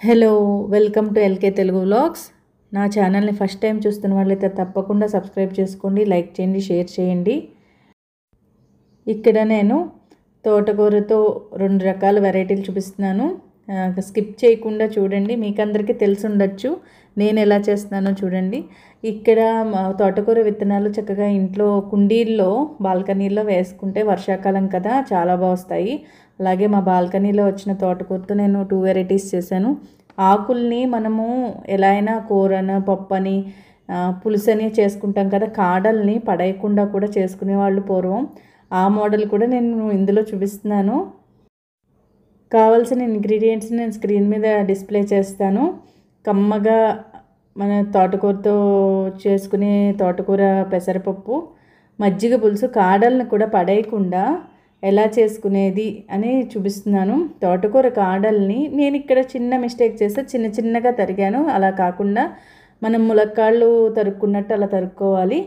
Hello, welcome to LK Telugu vlogs. నా ఛానల్ని first time చూస్తున్న వాళ్ళైతే తప్పకుండా సబ్స్క్రైబ్ చేసుకోండి, లైక్ చేయండి, షేర్ చేయండి. ఇక్కడ నేను తోటకూరతో 2 రకాల వెరైటీలు చూపిస్తున్నాను. స్కిప్ చేయకుండా చూడండి, మీకు అందరికీ తెలిసి ఉండొచ్చు నేను ఎలా చేస్తున్నానో చూడండి. ఇక్కడ తోటకూర విత్తనాలు చక్కగా ఇంట్లో కుండీల్లో బాల్కనీలో వేసుకుంటే వర్షాకాలం కదా చాలా బాగా వస్తాయి. అలాగే మా బాల్కనీలో వచ్చిన తోటకూరతో నేను 2 వెరైటీస్ చేశాను. ఆకుల్ని మనము ఎలా అయినా కూరని, పప్పని, పులుసని చేసుకుంటాం కదా, కాడల్ని పడేయకుండా కూడా చేసుకునేవాళ్ళు పూర్వం. ఆ మోడల్ కూడా నేను ఇందులో చూపిస్తున్నాను. కావాల్సిన ఇంగ్రీడియంట్స్ నేను స్క్రీన్ మీద డిస్ప్లే చేస్తాను. కమ్మగా మన తోటకూరతో చేసుకునే తోటకూర పెసరపప్పు, మజ్జిగ పులుసు కాడల్ని కూడా పడేయకుండా ఎలా చేసుకునేది అని చూపిస్తున్నాను. తోటకూర కాడల్ని నేను ఇక్కడ చిన్న మిస్టేక్ చేస్తే చిన్నగా తరిగాను. అలా కాకుండా మనం ములక్కాళ్ళు తరుక్కున్నట్టు అలా తరుక్కోవాలి.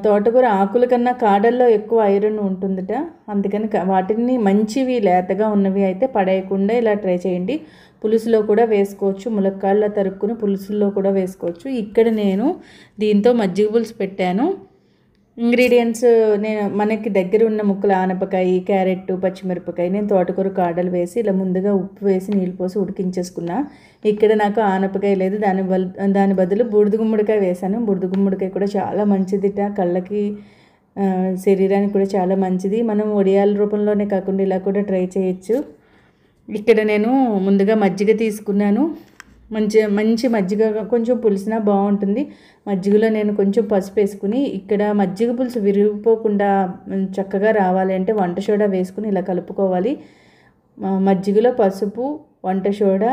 తోటకూర ఆకుల కన్నా కాడల్లో ఎక్కువ ఐరన్ ఉంటుందట, అందుకని వాటిని మంచివి లేతగా ఉన్నవి అయితే పడేయకుండా ఇలా ట్రై చేయండి. పులుసులో కూడా వేసుకోవచ్చు, ములక్కాళ్ళ తరుక్కుని పులుసుల్లో కూడా వేసుకోవచ్చు. ఇక్కడ నేను దీంతో మజ్జిగ పులుసు పెట్టాను. ఇంగ్రీడియంట్స్ నేను మనకి దగ్గర ఉన్న ముక్కలు ఆనపకాయ, క్యారెట్, పచ్చిమిరపకాయ, నేను తోటకూర కాడలు వేసి ఇలా ముందుగా ఉప్పు వేసి నీళ్ళు పోసి ఉడికించేసుకున్నా. ఇక్కడ నాకు ఆనపకాయ లేదు, దాని బదులు బూడిద గుమ్మడికాయ వేశాను. బూడిద గుమ్మడికాయ కూడా చాలా మంచిదిట, కళ్ళకి శరీరానికి కూడా చాలా మంచిది. మనం వడియాల రూపంలోనే కాకుండా ఇలా కూడా ట్రై చేయొచ్చు. ఇక్కడ నేను ముందుగా మజ్జిగ తీసుకున్నాను. మంచి మజ్జిగ, కొంచెం పులిసినా బాగుంటుంది. మజ్జిగలో నేను కొంచెం పసుపు వేసుకుని, ఇక్కడ మజ్జిగ పులుసు విరిగిపోకుండా చక్కగా రావాలి అంటే వంట సోడా వేసుకుని ఇలా కలుపుకోవాలి. మజ్జిగలో పసుపు, వంట సోడా,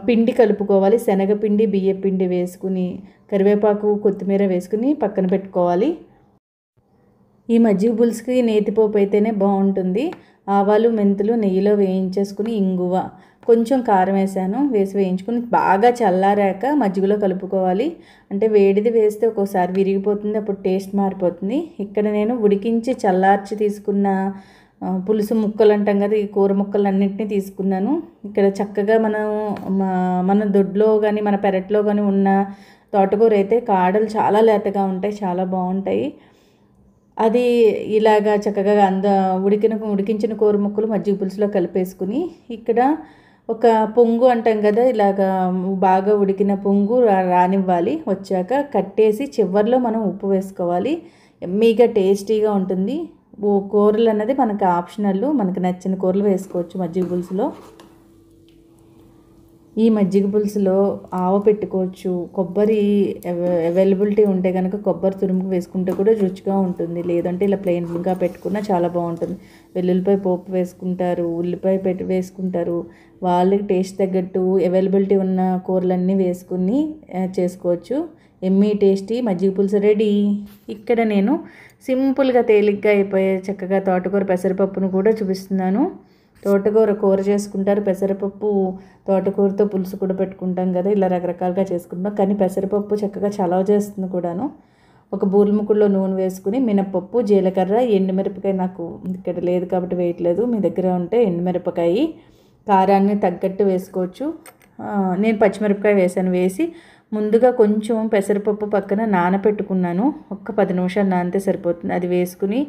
పిండి కలుపుకోవాలి. శనగపిండి, బియ్యపిండి వేసుకుని, కరివేపాకు, కొత్తిమీర వేసుకుని పక్కన పెట్టుకోవాలి. ఈ మజ్జిగ పులుసుకి నేతిపోపు అయితేనే బాగుంటుంది. ఆవాలు, మెంతులు నెయ్యిలో వేయించేసుకుని, ఇంగువ, కొంచెం కారం వేసి వేయించుకుని బాగా చల్లారాక మజ్జిగలో కలుపుకోవాలి. అంటే వేడిది వేస్తే ఒక్కోసారి విరిగిపోతుంది, అప్పుడు టేస్ట్ మారిపోతుంది. ఇక్కడ నేను ఉడికించి చల్లార్చి తీసుకున్న పులుసు ముక్కలు అంటాం కదా, ఈ కూర ముక్కలన్నింటినీ తీసుకున్నాను. ఇక్కడ చక్కగా మన దొడ్లో కానీ మన పెరట్లో కానీ ఉన్న తోటకూర అయితే కాడలు చాలా లేతగా ఉంటాయి, చాలా బాగుంటాయి. అది ఇలాగా చక్కగా ఉడికించిన కూర ముక్కలు మజ్జిగ పులుసులో కలిపేసుకుని, ఇక్కడ ఒక పొంగు అంటాం కదా, ఇలాగా బాగా ఉడికిన పొంగు రానివ్వాలి. వచ్చాక కట్టేసి చివర్లో మనం ఉప్పు వేసుకోవాలి. ఎమ్మీగా టేస్టీగా ఉంటుంది. కూరలు అన్నది మనకు ఆప్షనల్, మనకు నచ్చిన కూరలు వేసుకోవచ్చు మజ్జిగ పులుసులో. ఈ మజ్జిగ పులుసులో ఆవ పెట్టుకోవచ్చు. కొబ్బరి అవైలబిలిటీ ఉంటే కనుక కొబ్బరి తురుము వేసుకుంటే కూడా రుచిగా ఉంటుంది. లేదంటే ఇలా ప్లెయిన్గా పెట్టుకున్నా చాలా బాగుంటుంది. వెల్లుల్లిపాయ పోపు వేసుకుంటారు, ఉల్లిపాయ వేసుకుంటారు. వాళ్ళకి టేస్ట్ తగ్గట్టు అవైలబిలిటీ ఉన్న కూరలన్నీ వేసుకుని చేసుకోవచ్చు. ఎమ్మీ టేస్టీ మజ్జిగ పులుసు రెడీ. ఇక్కడ నేను సింపుల్గా తేలిగ్గా అయిపోయే చక్కగా తోటకూర పెసరపప్పును కూడా చూపిస్తున్నాను. తోటకూర కూర చేసుకుంటారు, పెసరపప్పు తోటకూరతో పులుసు కూడా పెట్టుకుంటాం కదా, ఇలా రకరకాలుగా చేసుకుంటాం. కానీ పెసరపప్పు చక్కగా చలవ చేస్తుంది కూడాను. ఒక బూరెముకుల్లో నూనె వేసుకుని మినపప్పు, జీలకర్ర, ఎండుమిరపకాయ, నాకు ఇక్కడ లేదు కాబట్టి వేయట్లేదు, మీ దగ్గర ఉంటే ఎండుమిరపకాయ, కారాన్ని తగ్గట్టు వేసుకోవచ్చు. నేను పచ్చిమిరపకాయ వేసి ముందుగా కొంచెం పెసరపప్పు పక్కన నానపెట్టుకున్నాను. ఒక్క 10 నిమిషాలు నానితే సరిపోతుంది. అది వేసుకుని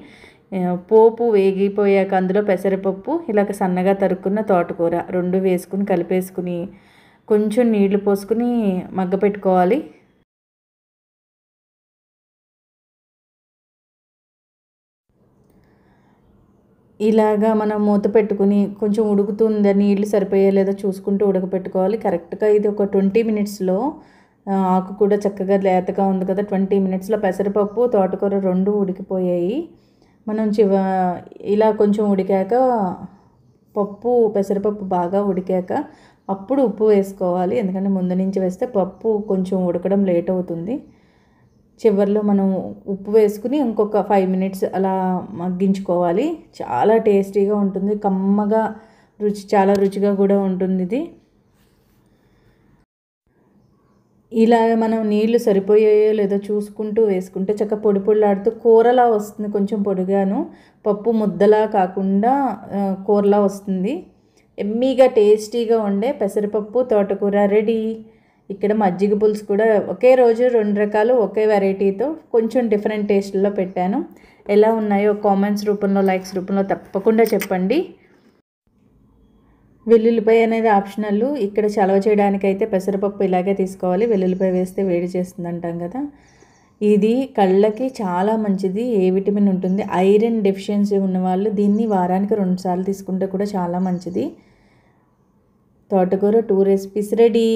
పోపు వేగిపోయాక అందులో పెసరపప్పు, ఇలాగ సన్నగా తరుక్కున్న తోటకూర 2 వేసుకుని కలిపేసుకుని కొంచెం నీళ్లు పోసుకుని మగ్గ పెట్టుకోవాలి. ఇలాగా మనం మూత పెట్టుకుని కొంచెం ఉడుకుతుందా, నీళ్లు సరిపోయే లేదో చూసుకుంటూ ఉడకపెట్టుకోవాలి. కరెక్ట్గా ఇది ఒక 20 మినిట్స్లో, ఆకు కూడా చక్కగా లేతగా ఉంది కదా, 20 మినిట్స్లో పెసరపప్పు, తోటకూర 2 ఉడికిపోయాయి. మనం ఇలా కొంచెం ఉడికాక పెసరపప్పు బాగా ఉడికాక అప్పుడు ఉప్పు వేసుకోవాలి. ఎందుకంటే ముందు నుంచి వేస్తే పప్పు కొంచెం ఉడకడం లేట్ అవుతుంది. చివరిలో మనం ఉప్పు వేసుకుని ఇంకొక 5 మినిట్స్ అలా మగ్గించుకోవాలి. చాలా టేస్టీగా ఉంటుంది, కమ్మగా చాలా రుచిగా కూడా ఉంటుంది ఇది. ఇలా మనం నీళ్లు సరిపోయాయో లేదో చూసుకుంటూ వేసుకుంటే చక్కగా పొడి పొడిలాడుతూ కూరలా వస్తుంది. కొంచెం పొడిగాను, పప్పు ముద్దలా కాకుండా కూరలా వస్తుంది. ఎమ్మీగా టేస్టీగా ఉండే పెసరపప్పు తోటకూర రెడీ. ఇక్కడ మజ్జిగ పులుసు కూడా ఒకే రోజు 2 రకాలు ఒకే వెరైటీతో కొంచెం డిఫరెంట్ టేస్ట్లో పెట్టాను. ఎలా ఉన్నాయో కామెంట్స్ రూపంలో, లైక్స్ రూపంలో తప్పకుండా చెప్పండి. వెల్లుల్లిపాయ అనేది ఆప్షనల్. ఇక్కడ చలవ చేయడానికైతే పెసరపప్పు ఇలాగే తీసుకోవాలి. వెల్లుల్లిపాయ వేస్తే వేడి చేస్తుంది అంటాం కదా. ఇది కళ్ళకి చాలా మంచిది. ఏ విటమిన్ ఉంటుంది. ఐరన్ డెఫిషియన్సీ ఉన్నవాళ్ళు దీన్ని వారానికి 2 సార్లు తీసుకుంటే కూడా చాలా మంచిది. తోటకూర 2 రెసిపీస్ రెడీ.